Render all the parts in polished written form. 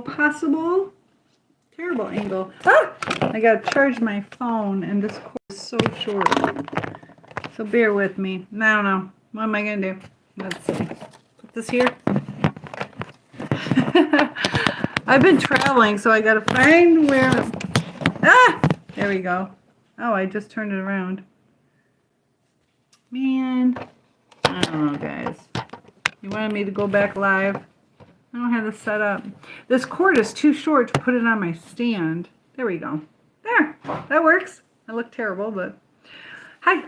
Possible. Terrible angle. Ah! I gotta charge my phone, and this cord is so short. So bear with me. I don't know. What am I gonna do? Let's see. Put this here. I've been traveling, so I gotta find where. Ah! There we go. Oh, I just turned it around. Man. I don't know, guys. You wanted me to go back live? I don't have this set up. This cord is too short to put it on my stand. There we go. There. That works. I look terrible, but hi.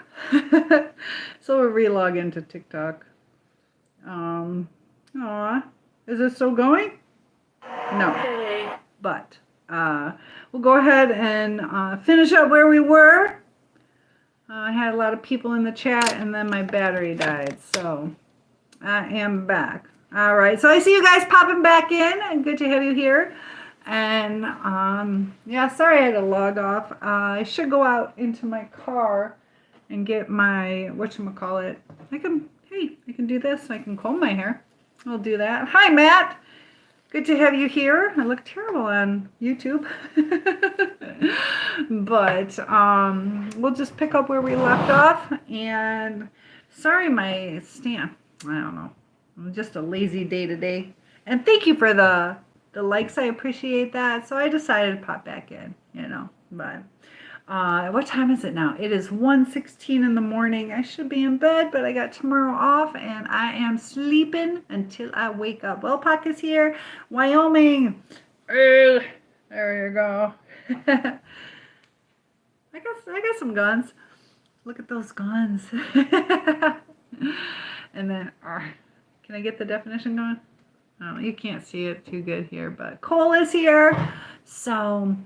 So we'll relog into TikTok. Aw. Is it still going? No. But we'll go ahead and finish up where we were. I had a lot of people in the chat, and then my battery died. So I am back. All right, so I see you guys popping back in, and good to have you here. And yeah, sorry I had to log off. I should go out into my car and get my whatchamacallit. I can do this. I can comb my hair. I'll do that. Hi, Matt. Good to have you here. I look terrible on YouTube. But we'll just pick up where we left off. And sorry, my stand. I don't know. Just a lazy day today. And thank you for the likes. I appreciate that. So I decided to pop back in, But what time is it now? It is 1:16 in the morning. I should be in bed, but I got tomorrow off, and I am sleeping until I wake up. Well, Pac is here. Wyoming. There you go. I got some guns. Look at those guns. And then, can I get the definition going? Oh, you can't see it too good here, but Cole is here. So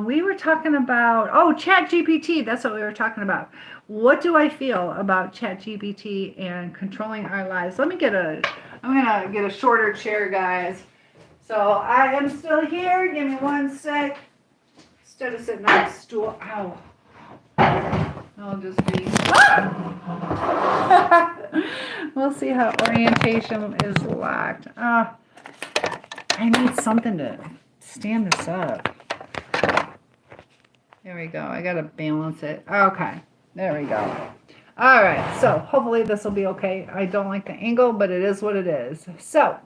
we were talking about, ChatGPT. That's what we were talking about. What do I feel about ChatGPT and controlling our lives? I'm gonna get a shorter chair, guys. So I am still here. Give me one sec. Instead of sitting on a stool. Ow. I'll just be. We'll see how orientation is locked. I need something to stand this up. There we go. I gotta balance it. Okay. There we go. All right. So hopefully this will be okay. I don't like the angle, but it is what it is. So,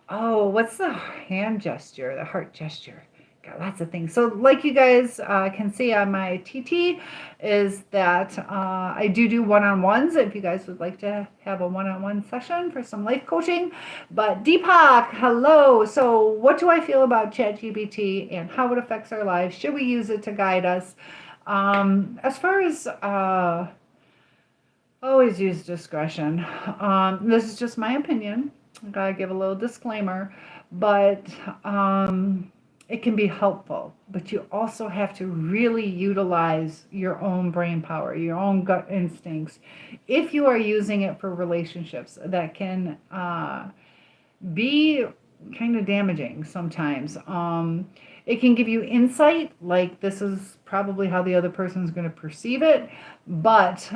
what's the hand gesture? The heart gesture. Got lots of things. So like you guys can see on my TT is that I do one-on-ones if you guys would like to have a one-on-one session for some life coaching. But Deepak, hello. So what do I feel about ChatGPT and how it affects our lives? Should we use it to guide us? As far as always use discretion. This is just my opinion. I gotta give a little disclaimer, but it can be helpful, but you also have to really utilize your own brain power, your own gut instincts. If you are using it for relationships, that can be kind of damaging sometimes. It can give you insight, like this is probably how the other person is going to perceive it, but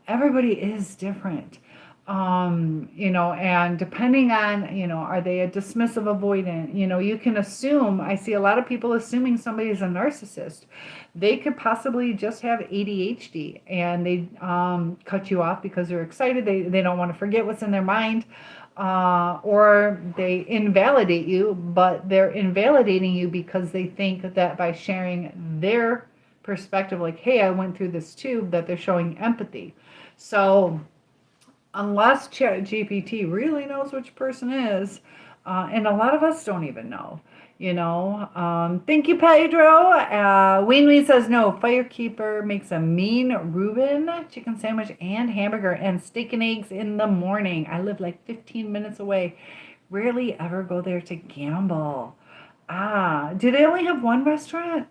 everybody is different. And depending on, are they a dismissive avoidant? You can assume, I see a lot of people assuming somebody's a narcissist. They could possibly just have ADHD and they cut you off because they're excited. They don't want to forget what's in their mind. Or they invalidate you, but they're invalidating you because they think that by sharing their perspective, like, hey, I went through this too, that they're showing empathy. So unless ChatGPT really knows which person is, and a lot of us don't even know, Thank you, Pedro. Ween says, no, Firekeeper makes a mean Reuben chicken sandwich and hamburger and steak and eggs in the morning. I live like 15 minutes away. Rarely ever go there to gamble. Do they only have one restaurant?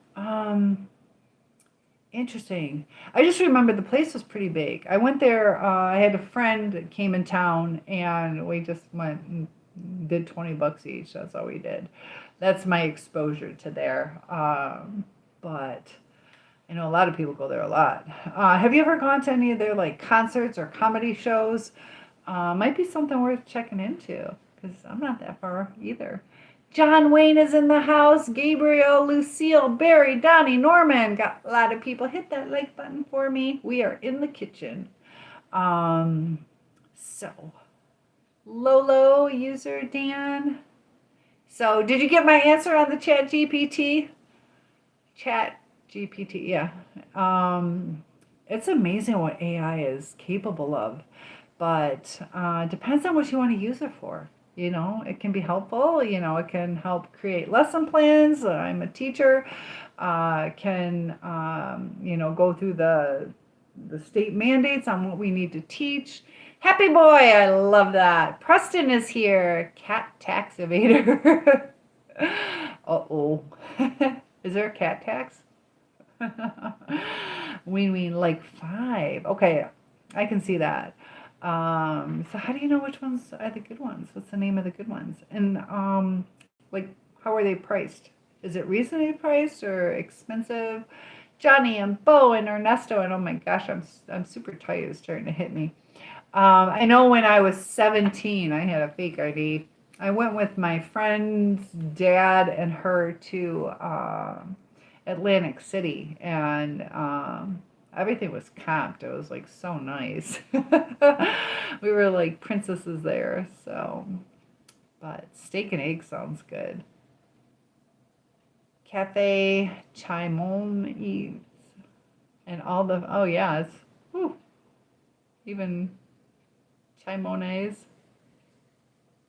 Interesting. I just remember the place was pretty big. I went there. I had a friend that came in town, and we just went and did $20 each. That's all we did. That's my exposure to there. But I know a lot of people go there a lot. Have you ever gone to any of their like concerts or comedy shows? Might be something worth checking into because I'm not that far either. John Wayne is in the house. Gabriel, Lucille, Barry, Donnie, Norman. Got a lot of people. Hit that like button for me. We are in the kitchen. So, Lolo, user Dan. So, did you get my answer on the Chat GPT? Chat GPT, yeah. It's amazing what AI is capable of, but depends on what you want to use it for. You know, it can be helpful. You know, it can help create lesson plans. I'm a teacher. Can you know, go through the state mandates on what we need to teach. Happy boy, I love that. Preston is here. Cat tax evader. Uh-oh. Is there a cat tax? Ween, like 5. Okay, I can see that. So how do you know which ones are the good ones? What's the name of the good ones? And like, how are they priced? Is it reasonably priced or expensive? Johnny and Bo and Ernesto, and oh my gosh, I'm super tired. It's starting to hit me. I know when I was 17, I had a fake ID. I went with my friend's dad and her to Atlantic City, and everything was comped. It was like so nice. We were like princesses there. So, but steak and egg sounds good. Cafe Chimon Eats and all the, oh yeah, it's whew, even Chimones.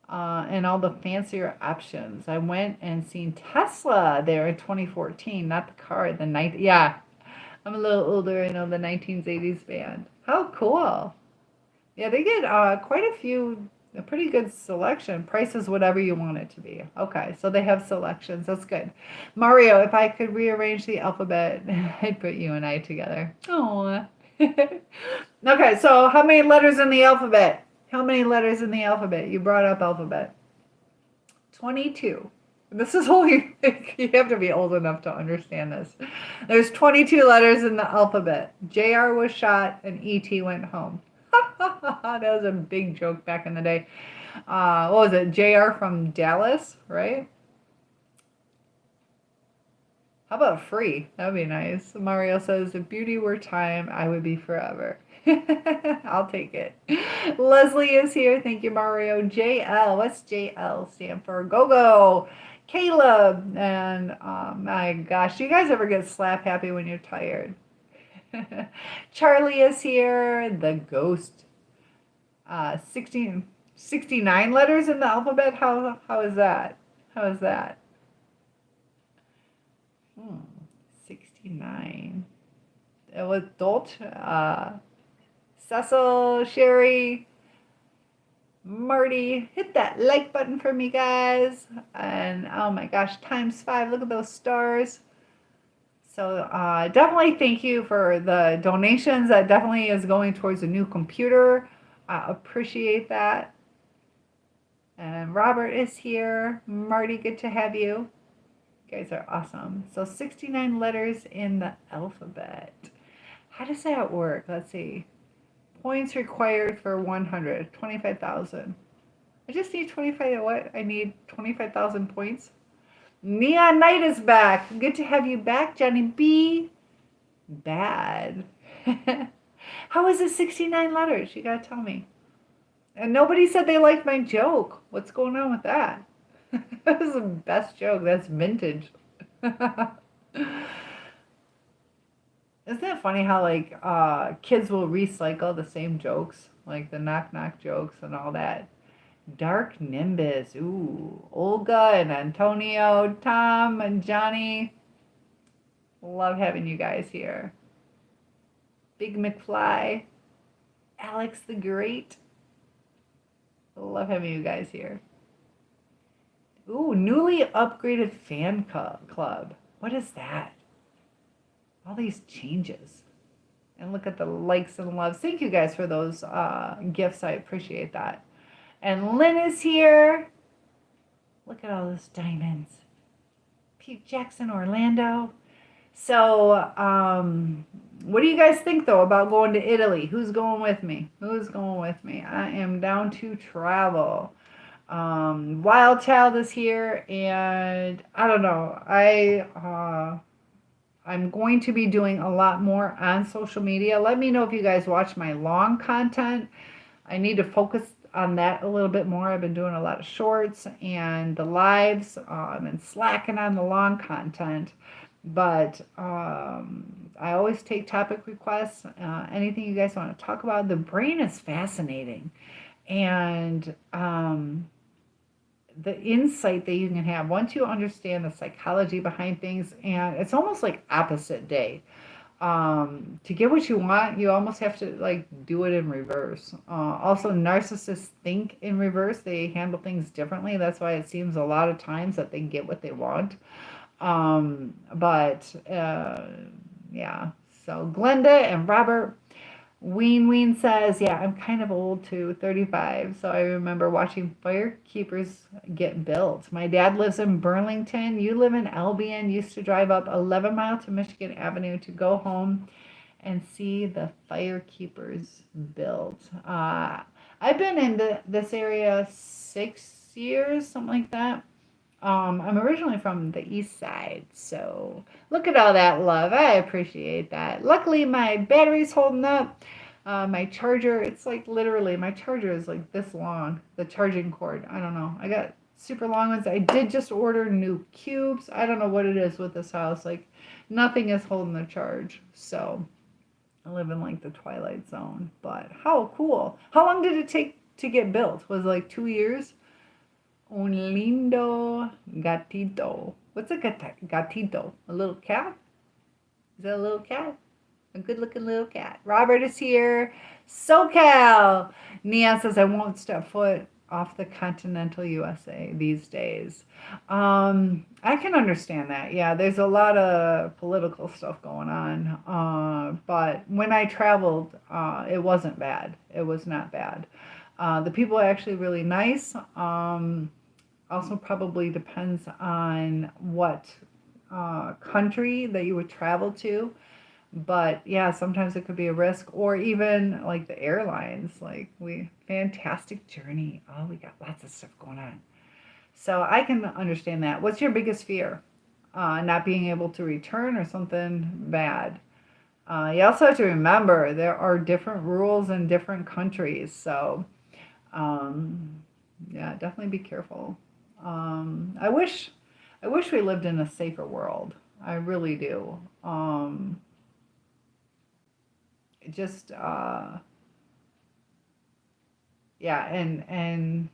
And all the fancier options. I went and seen Tesla there in 2014, not the car, the night. Yeah, I'm a little older. I know the 1980s band. How cool! Yeah, they get quite a few, a pretty good selection. Prices, whatever you want it to be. Okay, so they have selections. That's good. Mario, if I could rearrange the alphabet, I'd put you and I together. Oh. Okay, so how many letters in the alphabet? How many letters in the alphabet? You brought up alphabet. 22. This is only, you have to be old enough to understand this. There's 22 letters in the alphabet. JR was shot and ET went home. That was a big joke back in the day. What was it? JR from Dallas, right? How about free? That would be nice. Mario says, if beauty were time, I would be forever. I'll take it. Leslie is here. Thank you, Mario. JL. What's JL stand for? Go go. Caleb. And my gosh, do you guys ever get slap happy when you're tired? Charlie is here. The ghost. 69 letters in the alphabet. How is that? How is that? 69. It was Dolt. Cecil, Sherry, Marty, hit that like button for me, guys. And oh my gosh, ×5. Look at those stars. So definitely thank you for the donations. That definitely is going towards a new computer. I appreciate that. And Robert is here. Marty, good to have you. You guys are awesome. So 69 letters in the alphabet. How does that work? Let's see. Points required for 100. 25,000. I just need 25. What? I need 25,000 points. Neon Knight is back. Good to have you back, Johnny B. Bad. How is it 69 letters? You gotta tell me. And nobody said they liked my joke. What's going on with that? That was the best joke. That's vintage. Isn't it funny how like kids will recycle the same jokes, like the knock knock jokes and all that? Dark Nimbus. Ooh, Olga and Antonio, Tom and Johnny. Love having you guys here. Big McFly, Alex the Great. Love having you guys here. Ooh, newly upgraded fan club. What is that? All these changes. And look at the likes and loves. Thank you guys for those gifts. I appreciate that. And Lynn is here. Look at all those diamonds. Pete Jackson, Orlando. So, what do you guys think, though, about going to Italy? Who's going with me? Who's going with me? I am down to travel. Wild Child is here, and I don't know. I'm going to be doing a lot more on social media. Let me know if you guys watch my long content. I need to focus on that a little bit more. I've been doing a lot of shorts and the lives. I've been slacking on the long content, but I always take topic requests. Anything you guys want to talk about. The brain is fascinating, and the insight that you can have once you understand the psychology behind things, and it's almost like opposite day. To get what you want, you almost have to like do it in reverse. Also, narcissists think in reverse. They handle things differently. That's why it seems a lot of times that they get what they want. But yeah. So Glenda and Robert, Ween says, yeah, I'm kind of old too, 35. So I remember watching firekeepers get built. My dad lives in Burlington. You live in Albion. Used to drive up 11 miles to Michigan Avenue to go home and see the firekeepers built. I've been in this area 6 years, something like that. I'm originally from the east side, so look at all that love. I appreciate that. Luckily, my battery's holding up. My charger, it's like literally, my charger is like this long, the charging cord. I don't know. I got super long ones. I did just order new cubes. I don't know what it is with this house. Like, nothing is holding the charge. So, I live in like the twilight zone. But how cool. How long did it take to get built? Was it like 2 years? Un lindo gatito. What's a gatito? A little cat? Is that a little cat? A good looking little cat. Robert is here. SoCal. Nia says, I won't step foot off the continental USA these days. I can understand that. Yeah, there's a lot of political stuff going on. But when I traveled, it wasn't bad. It was not bad. The people are actually really nice. Also probably depends on what country that you would travel to. But yeah, sometimes it could be a risk, or even like the airlines. Like, fantastic journey. Oh, we got lots of stuff going on. So I can understand that. What's your biggest fear? Not being able to return, or something bad? You also have to remember there are different rules in different countries. So yeah, definitely be careful. I wish we lived in a safer world. I really do. Just yeah, and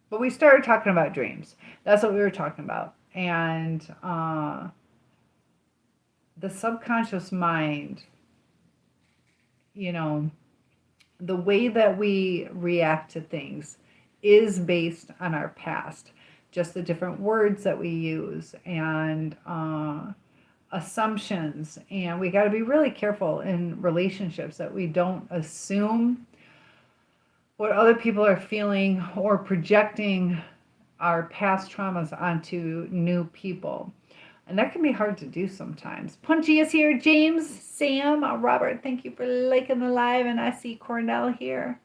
but we started talking about dreams. That's what we were talking about, and the subconscious mind. You know, the way that we react to things is based on our past, just the different words that we use, and assumptions. And we got to be really careful in relationships that we don't assume what other people are feeling or projecting our past traumas onto new people. And that can be hard to do sometimes. Punchy is here. James, Sam, Robert, thank you for liking the live. And I see Cornell here.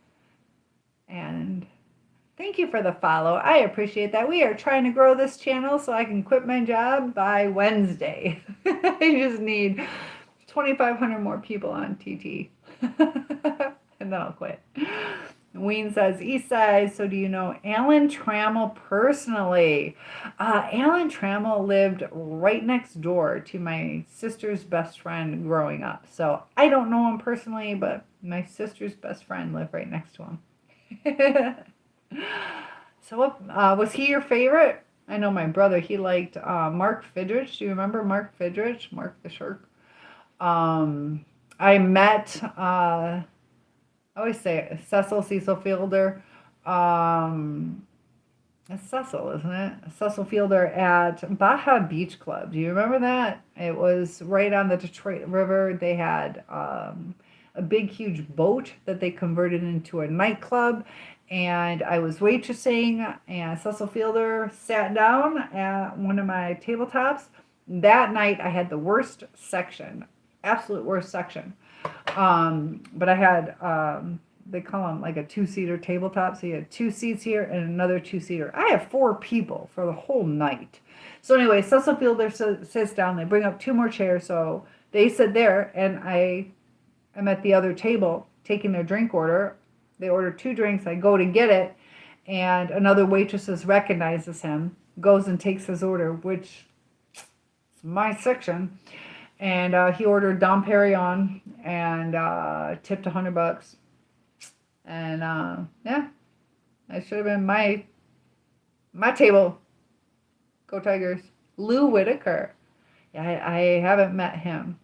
And thank you for the follow. I appreciate that. We are trying to grow this channel so I can quit my job by Wednesday. I just need 2,500 more people on TT. And then I'll quit. Ween says, East Side, so do you know Alan Trammell personally? Alan Trammell lived right next door to my sister's best friend growing up. So I don't know him personally, but my sister's best friend lived right next to him. So what, was he your favorite? I know my brother, he liked Mark Fidrich. Do you remember Mark Fidrich? Mark the Shark. I met... I always say Cecil Fielder. It's Cecil, isn't it? Cecil Fielder at Baja Beach Club. Do you remember that? It was right on the Detroit River. They had a big, huge boat that they converted into a nightclub. And I was waitressing, and Cecil Fielder sat down at one of my tabletops. That night, I had the worst section, absolute worst section. But I had they call them like a 2-seater tabletop. So you have 2 seats here and another 2-seater. I have 4 people for the whole night. So anyway, Cecil Fielder sits down. They bring up 2 more chairs. So they sit there, and I'm at the other table taking their drink order. They order 2 drinks. I go to get it, and another waitress recognizes him, goes and takes his order, which is my section. And he ordered Dom Perignon and tipped $100. And yeah, that should have been my table. Go Tigers. Lou Whitaker. Yeah, I haven't met him,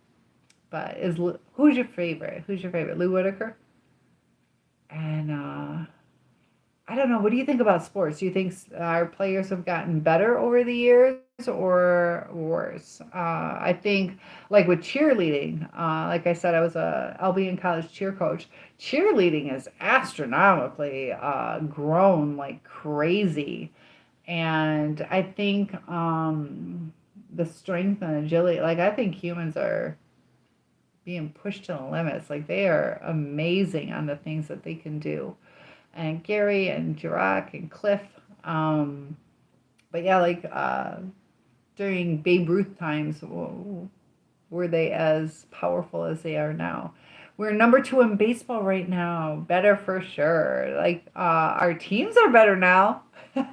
but who's your favorite? Who's your favorite? Lou Whitaker. And I don't know. What do you think about sports? Do you think our players have gotten better over the years or worse? I think, like with cheerleading, like I said, I was a Albion College cheer coach. Cheerleading is astronomically grown like crazy. And I think the strength and agility, like I think humans are being pushed to the limits. Like they are amazing on the things that they can do. And Gary and Jirac and Cliff. But yeah, like during Babe Ruth times, were they as powerful as they are now? We're number 2 in baseball right now. Better for sure. Like our teams are better now.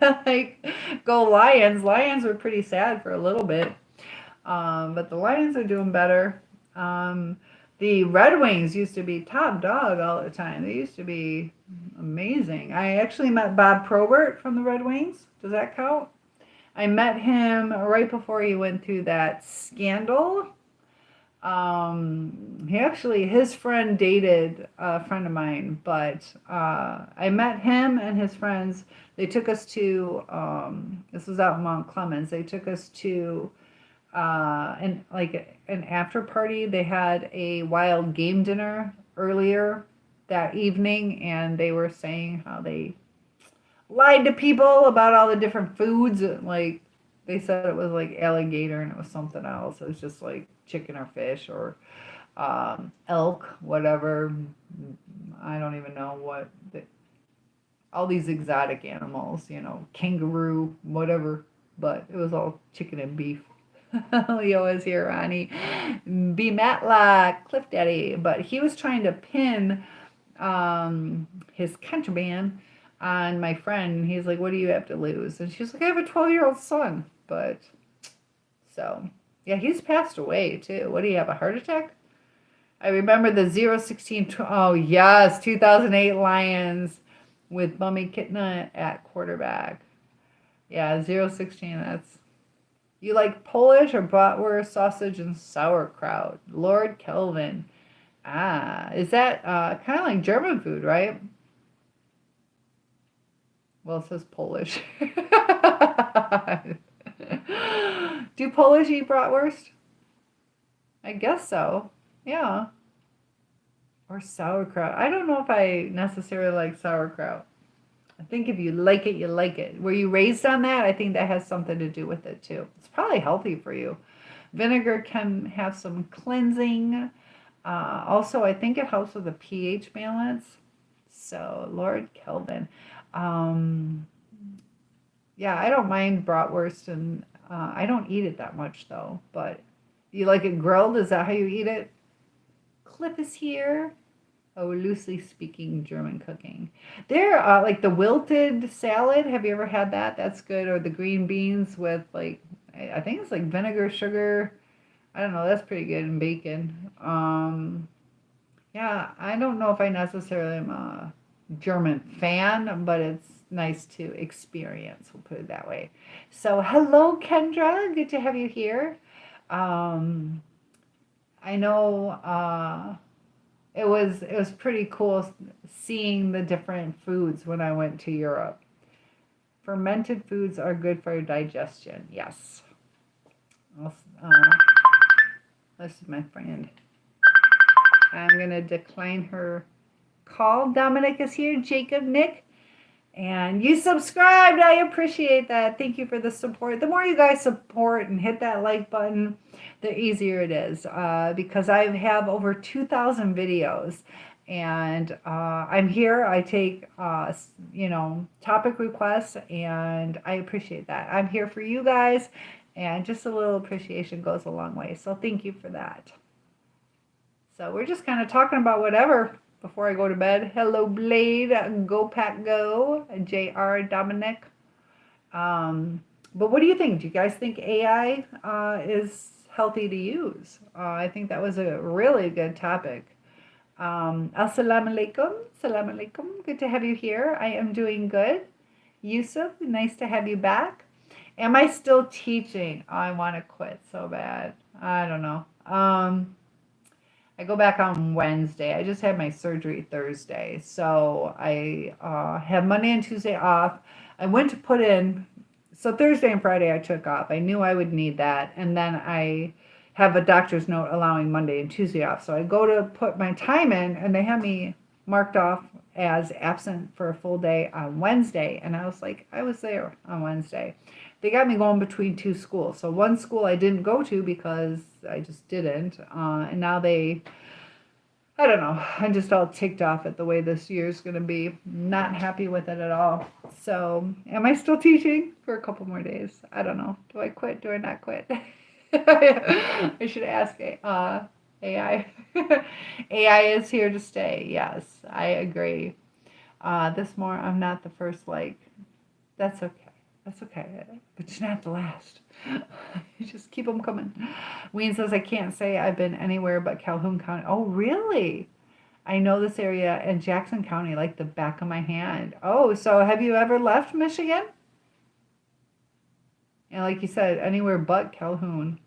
Like go Lions. Lions were pretty sad for a little bit. But the Lions are doing better. The Red Wings used to be top dog all the time. They used to be amazing. I actually met Bob Probert from the Red Wings. Does that count? I met him right before he went through that scandal. His friend dated a friend of mine, but I met him and his friends. They took us to, this was out in Mount Clemens. They took us to and like an after party. They had a wild game dinner earlier that evening, and they were saying how they lied to people about all the different foods. Like they said it was like alligator and it was something else. It was just like chicken or fish or elk, whatever. I don't even know what all these exotic animals, kangaroo, whatever, but it was all chicken and beef. Leo is here, Ronnie. B. Matlock, Cliff Daddy. But he was trying to pin his contraband on my friend. He's like, what do you have to lose? And she's like, I have a 12-year-old son. But, so, yeah, he's passed away, too. What do you have, a heart attack? I remember the 016, oh, yes, 2008 Lions with Bummy Kitna at quarterback. Yeah, 016, that's... You like Polish or bratwurst, sausage, and sauerkraut? Lord Kelvin. Is that kind of like German food, right? Well, it says Polish. Do Polish eat bratwurst? I guess so. Yeah. Or sauerkraut. I don't know if I necessarily like sauerkraut. I think if you like it, you like it. Were you raised on that? I think that has something to do with it too. It's probably healthy for you. Vinegar can have some cleansing. Also, I think it helps with the pH balance. So, Lord Kelvin. Yeah, I don't mind bratwurst, and I don't eat it that much though. But you like it grilled? Is that how you eat it? Cliff is here. Oh, loosely speaking, German cooking. They're like the wilted salad. Have you ever had that? That's good. Or the green beans with like, I think it's like vinegar, sugar. I don't know. That's pretty good. And bacon. Yeah, I don't know if I necessarily am a German fan, but it's nice to experience. We'll put it that way. So, hello, Kendra. Good to have you here. I know. It was pretty cool seeing the different foods when I went to Europe. Fermented foods are good for digestion. Yes. This is my friend. I'm going to decline her call. Dominic is here. Jacob, Nick. And you subscribed. I appreciate that. Thank you for the support. The more you guys support and hit that like button, the easier it is. Because I have over 2,000 videos. And I'm here. I take, topic requests, and I appreciate that. I'm here for you guys, and just a little appreciation goes a long way. So thank you for that. So we're just kind of talking about whatever before I go to bed. Hello, Blade. Go Pack Go. JR Dominic. But what do you think? Do you guys think AI is healthy to use? I think that was a really good topic. Assalamu alaikum. Assalamu alaikum. Good to have you here. I am doing good. Yusuf, nice to have you back. Am I still teaching? Oh, I want to quit so bad. I don't know. I go back on Wednesday. I just had my surgery Thursday. So I have Monday and Tuesday off. I went to put in, so Thursday and Friday I took off. I knew I would need that. And then I have a doctor's note allowing Monday and Tuesday off. So I go to put my time in, and they have me marked off as absent for a full day on Wednesday. And I was like, I was there on Wednesday. They got me going between two schools. So one school I didn't go to because I just didn't. And now I don't know. I'm just all ticked off at the way this year's going to be. Not happy with it at all. So am I still teaching for a couple more days? I don't know. Do I quit? Do I not quit? I should ask AI. AI is here to stay. Yes, I agree. I'm not the first, that's okay. That's okay. But you're not the last. You just keep them coming. Ween says, I can't say I've been anywhere but Calhoun County. Oh, really? I know this area and Jackson County like the back of my hand. Oh, so have you ever left Michigan? And like you said, anywhere but Calhoun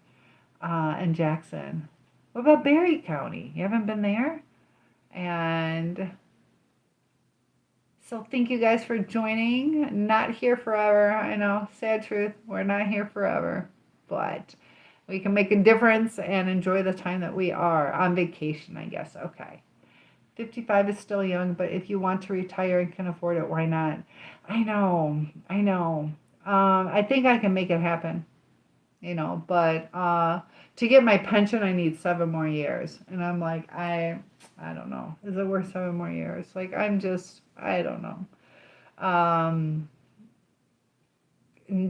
and Jackson. What about Berry County? You haven't been there? And so thank you guys for joining. Not here forever. I know, sad truth. We're not here forever. But we can make a difference and enjoy the time that we are on vacation, I guess. Okay. 55 is still young, but if you want to retire and can afford it, why not? I know. I think I can make it happen, but to get my pension, I need 7 more years. And I'm like, I don't know. Is it worth 7 more years? Like, I don't know.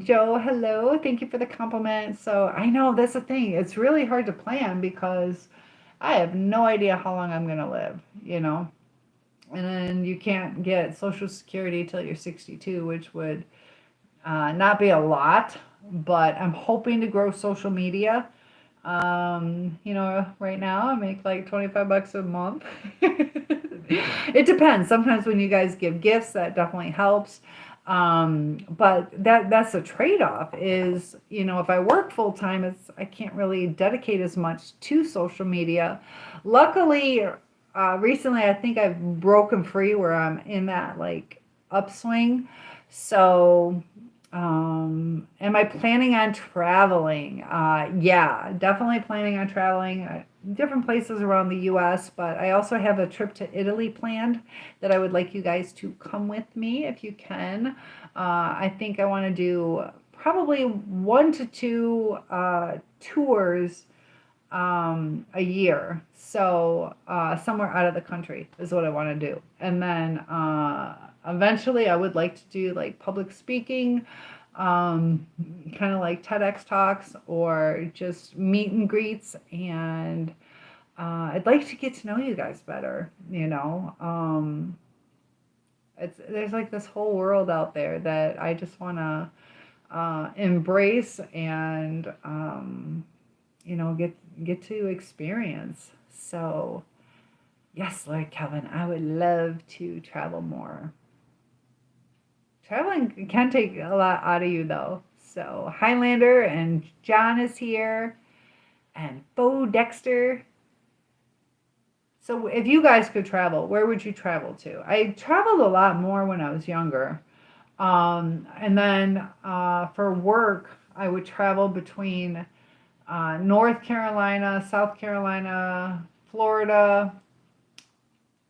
Joe, hello. Thank you for the compliment. So I know that's the thing. It's really hard to plan because I have no idea how long I'm going to live, And then you can't get Social Security till you're 62, which would not be a lot, but I'm hoping to grow social media. Right now I make like $25 a month. It depends. Sometimes when you guys give gifts, that definitely helps. But that's a trade-off is, if I work full time, I can't really dedicate as much to social media. Luckily, recently, I think I've broken free where I'm in that upswing. So, am I planning on traveling? Yeah, definitely planning on traveling different places around the U.S., but I also have a trip to Italy planned that I would like you guys to come with me if you can. I think I want to do probably 1 to 2 tours a year. So somewhere out of the country is what I want to do. And then eventually I would like to do public speaking, kind of like TEDx talks or just meet and greets. And I'd like to get to know you guys better, there's this whole world out there that I just want to embrace and, get to experience. So yes, Lord Kelvin, I would love to travel more. Traveling can take a lot out of you, though. So Highlander and John is here, and Bo Dexter. So if you guys could travel, where would you travel to? I traveled a lot more when I was younger. And then for work, I would travel between North Carolina, South Carolina, Florida,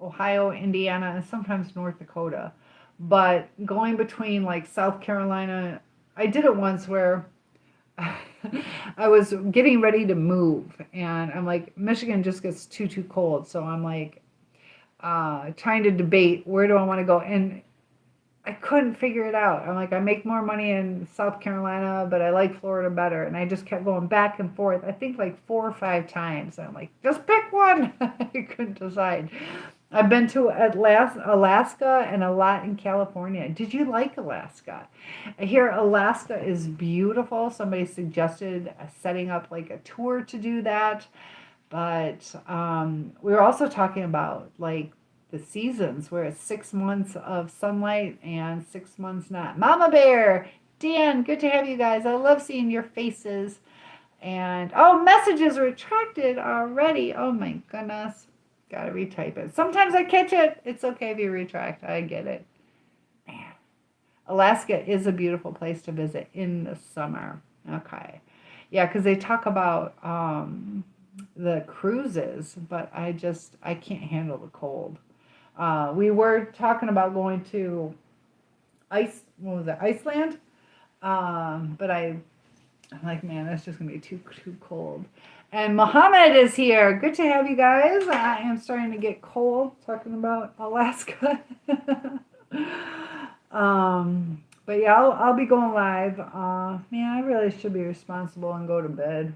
Ohio, Indiana, and sometimes North Dakota. But going between South Carolina, I did it once where I was getting ready to move, and I'm like, Michigan just gets too cold. So I'm like, trying to debate where do I want to go, and I couldn't figure it out. I'm like, I make more money in South Carolina, but I like Florida better. And I just kept going back and forth, I think like 4 or 5 times. And I'm like, just pick one. I couldn't decide. I've been to Alaska and a lot in California. Did you like Alaska? I hear Alaska is beautiful. Somebody suggested setting up like a tour to do that. But we were also talking about like the seasons where it's 6 months of sunlight and 6 months not. Mama Bear, Dan, good to have you guys. I love seeing your faces. And oh, messages retracted already. Oh my goodness. Gotta retype it. Sometimes I catch it. It's okay if you retract. I get it. Man. Alaska is a beautiful place to visit in the summer. Okay. Yeah, because they talk about the cruises, but I can't handle the cold. We were talking about going to Iceland? But I'm like, man, that's just gonna be too cold. And Mohammed is here. Good to have you guys. I am starting to get cold talking about Alaska. But yeah, I'll be going live. Man, I really should be responsible and go to bed.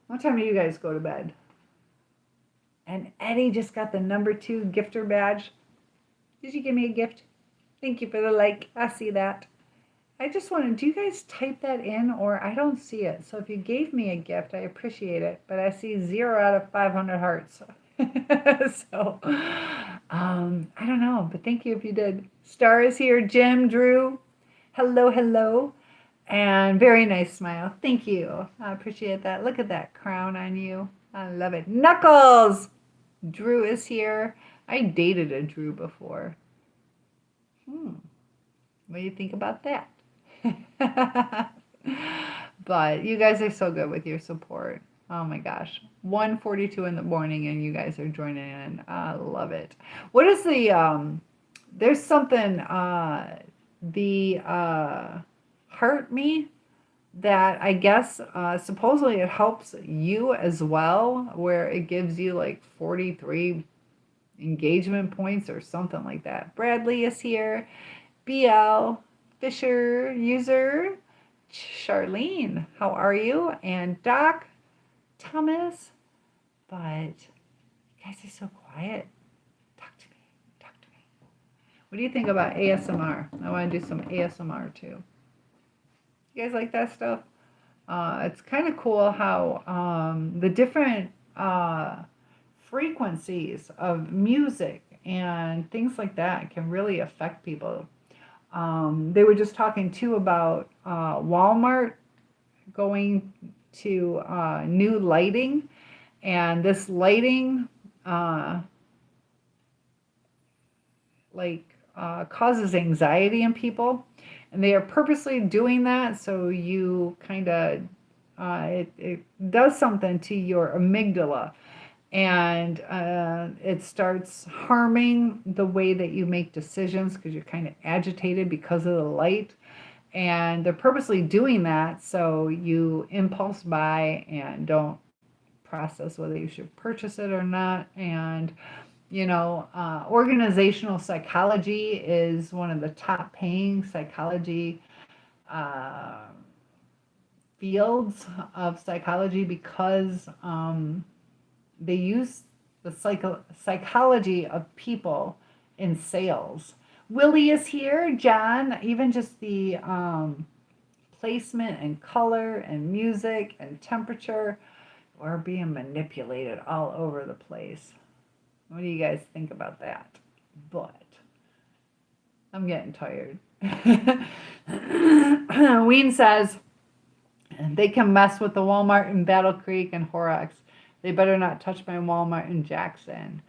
What time do you guys go to bed? And Eddie just got the #2 gifter badge. Did you give me a gift? Thank you for the like. I see that. I just wanted, do you guys type that in or I don't see it? So if you gave me a gift, I appreciate it. But I see 0 out of 500 hearts. So, I don't know. But thank you if you did. Star is here. Jim, Drew. Hello, hello. And very nice smile. Thank you. I appreciate that. Look at that crown on you. I love it. Knuckles! Drew is here. I dated a Drew before. What do you think about that? But you guys are so good with your support. Oh my gosh. 1:42 in the morning and you guys are joining in. I love it. What is the there's something the Heart Me that I guess supposedly it helps you as well, where it gives you like 43 engagement points or something like that. Bradley is here. BL, Fisher, user, Charlene, how are you? And Doc, Thomas, but you guys are so quiet. Talk to me. Talk to me. What do you think about ASMR? I want to do some ASMR too. You guys like that stuff? It's kind of cool how the different frequencies of music and things like that can really affect people. They were just talking too about Walmart going to new lighting, and this lighting causes anxiety in people, and they are purposely doing that so you kind of it does something to your amygdala, and it starts harming the way that you make decisions because you're kind of agitated because of the light, and they're purposely doing that so you impulse buy and don't process whether you should purchase it or not. And organizational psychology is one of the top paying psychology fields of psychology because they use the psychology of people in sales. Willie is here. John, even just the placement and color and music and temperature are being manipulated all over the place. What do you guys think about that? But I'm getting tired. Ween says they can mess with the Walmart in Battle Creek and Horrocks. They better not touch my Walmart in Jackson.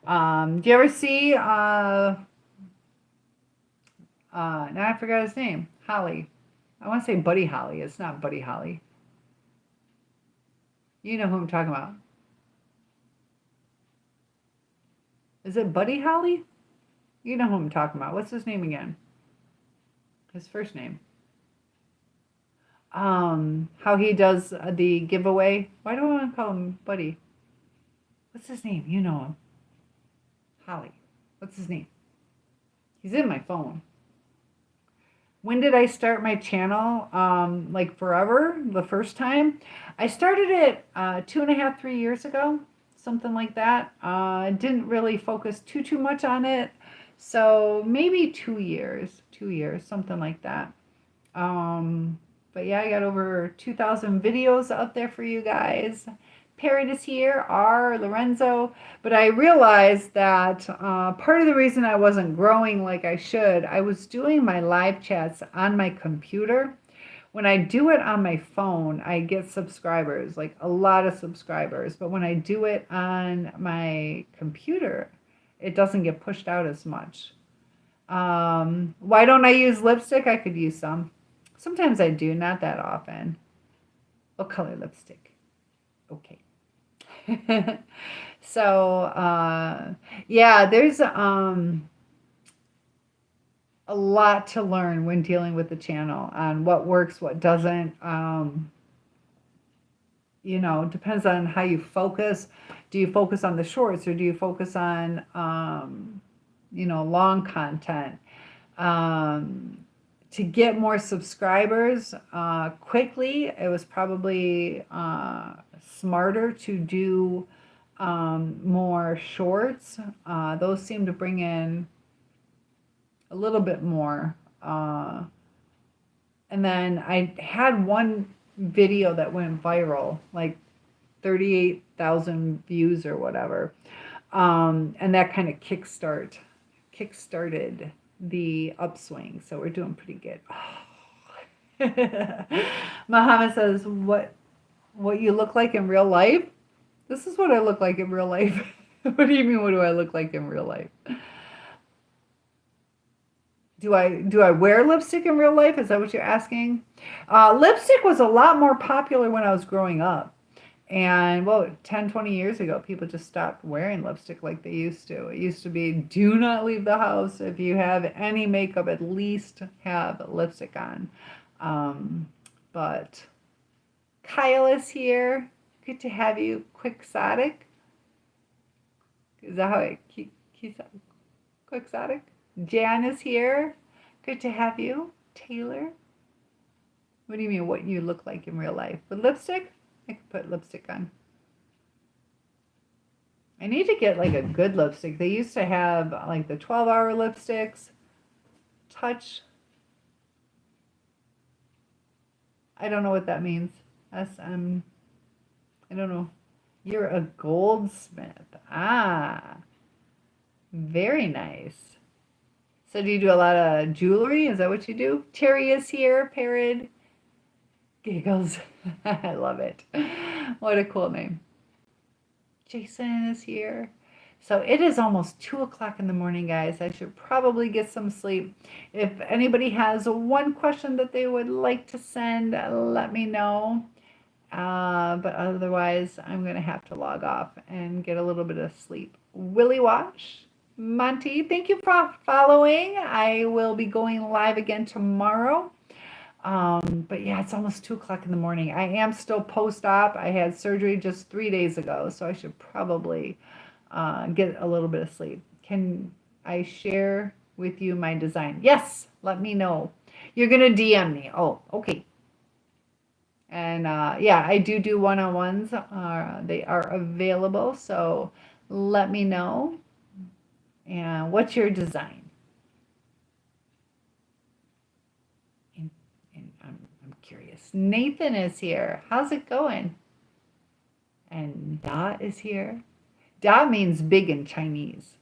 Do you ever see, now I forgot his name, Holly. I want to say Buddy Holly. It's not Buddy Holly. You know who I'm talking about. Is it Buddy Holly? You know who I'm talking about. What's his name again? His first name. How he does the giveaway. Why do I want to call him Buddy? What's his name? You know him. Holly. What's his name? He's in my phone. When did I start my channel? Like forever, the first time. I started it 2.5, 3 years ago, something like that. Didn't really focus too much on it. So maybe 2 years, something like that. But yeah, I got over 2,000 videos out there for you guys. Parrot is here, R, Lorenzo. But I realized that part of the reason I wasn't growing like I should, I was doing my live chats on my computer. When I do it on my phone, I get subscribers, like a lot of subscribers. But when I do it on my computer, it doesn't get pushed out as much. Why don't I use lipstick? I could use some. Sometimes I do, not that often. What color lipstick? Okay. So, yeah, there's a lot to learn when dealing with the channel on what works, what doesn't. You know, depends on how you focus. Do you focus on the shorts or do you focus on, you know, long content? To get more subscribers quickly, it was probably smarter to do more shorts. Those seem to bring in a little bit more. And then I had one video that went viral, like 38,000 views or whatever. And that kind of kickstarted the upswing. So we're doing pretty good. Oh. Muhammad says, what you look like in real life? This is what I look like in real life. What do you mean, what do I look like in real life? Do I wear lipstick in real life? Is that what you're asking? Lipstick was a lot more popular when I was growing up. And, well, 10, 20 years ago, people just stopped wearing lipstick like they used to. It used to be, do not leave the house. If you have any makeup, at least have lipstick on. But Kyle is here. Good to have you. Quixotic. Is that how it keeps up? Quixotic? Jan is here. Good to have you. Taylor. What do you mean, what you look like in real life? With lipstick? I could put lipstick on. I need to get like a good lipstick. They used to have like the 12-hour lipsticks. Touch. I don't know what that means. I don't know. You're a goldsmith. Ah. Very nice. So do you do a lot of jewelry? Is that what you do? Terry is here. Parrot. Giggles. I love it. What a cool name. Jason is here. So it is almost 2 o'clock in the morning, guys. I should probably get some sleep. If anybody has one question that they would like to send, let me know. But otherwise, I'm going to have to log off and get a little bit of sleep. Willie Wash. Monty, thank you for following. I will be going live again tomorrow. But yeah, it's almost 2 o'clock in the morning. I am still post-op. I had surgery just 3 days ago, so I should probably get a little bit of sleep. Can I share with you my design? Yes, let me know. You're going to DM me. Oh, okay. And yeah, I do one-on-ones. They are available, so let me know. And what's your design? I'm curious. Nathan is here. How's it going? And Da is here. Da means big in Chinese.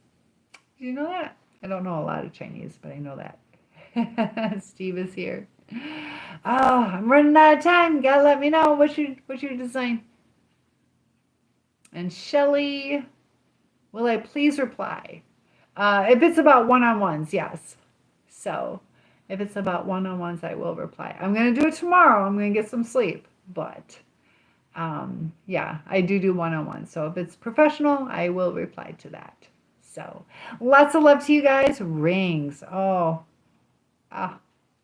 Did you know that? I don't know a lot of Chinese, but I know that. Steve is here. Oh, I'm running out of time. You gotta let me know what's your design. And Shelly, will I please reply? If it's about one-on-ones, yes. So if it's about one-on-ones, I will reply. I'm going to do it tomorrow. I'm going to get some sleep. But yeah, I do one-on-ones. So if it's professional, I will reply to that. So lots of love to you guys. Rings. Oh, I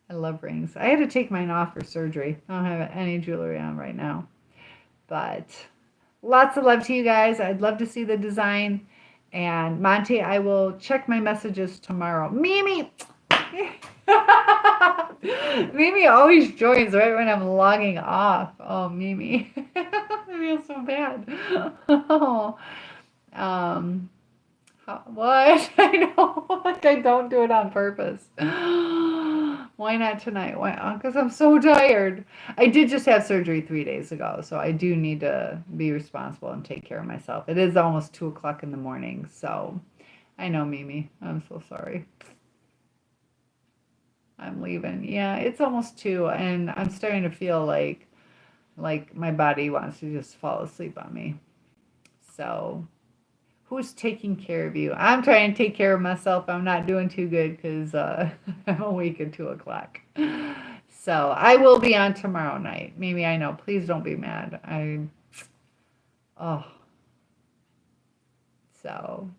love rings. I had to take mine off for surgery. I don't have any jewelry on right now. But lots of love to you guys. I'd love to see the design. And Monty, I will check my messages tomorrow. Mimi! Mimi always joins right when I'm logging off. Oh, Mimi. I feel so bad. Oh, um, what? I know. Like I don't do it on purpose. Why not tonight? Why? Because I'm so tired. I did just have surgery 3 days ago, so I do need to be responsible and take care of myself. It is almost 2 o'clock in the morning, so I know, Mimi. I'm so sorry. I'm leaving. Yeah, it's almost 2, and I'm starting to feel like my body wants to just fall asleep on me. So, who's taking care of you? I'm trying to take care of myself. I'm not doing too good because I'm awake at 2 o'clock. So I will be on tomorrow night. Maybe I know. Please don't be mad. Oh, so,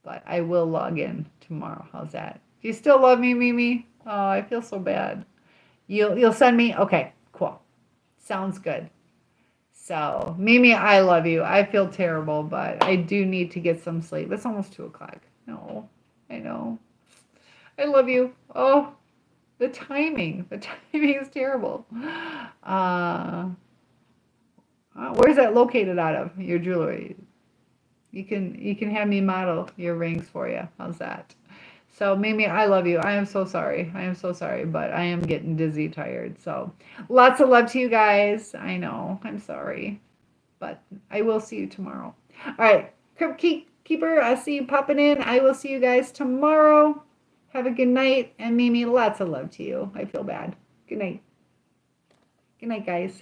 but I will log in tomorrow. How's that? Do you still love me, Mimi? Oh, I feel so bad. You'll send me? Okay, cool. Sounds good. So, Mimi, I love you. I feel terrible, but I do need to get some sleep. It's almost 2 o'clock. No, I know. I love you. Oh, the timing. The timing is terrible. Where's that located out of? Your jewelry. You can have me model your rings for you. How's that? So Mimi, I love you. I am so sorry. I am so sorry, but I am getting dizzy, tired. So lots of love to you guys. I know. I'm sorry, but I will see you tomorrow. All right, Crypt Keeper. I see you popping in. I will see you guys tomorrow. Have a good night, and Mimi, lots of love to you. I feel bad. Good night. Good night, guys.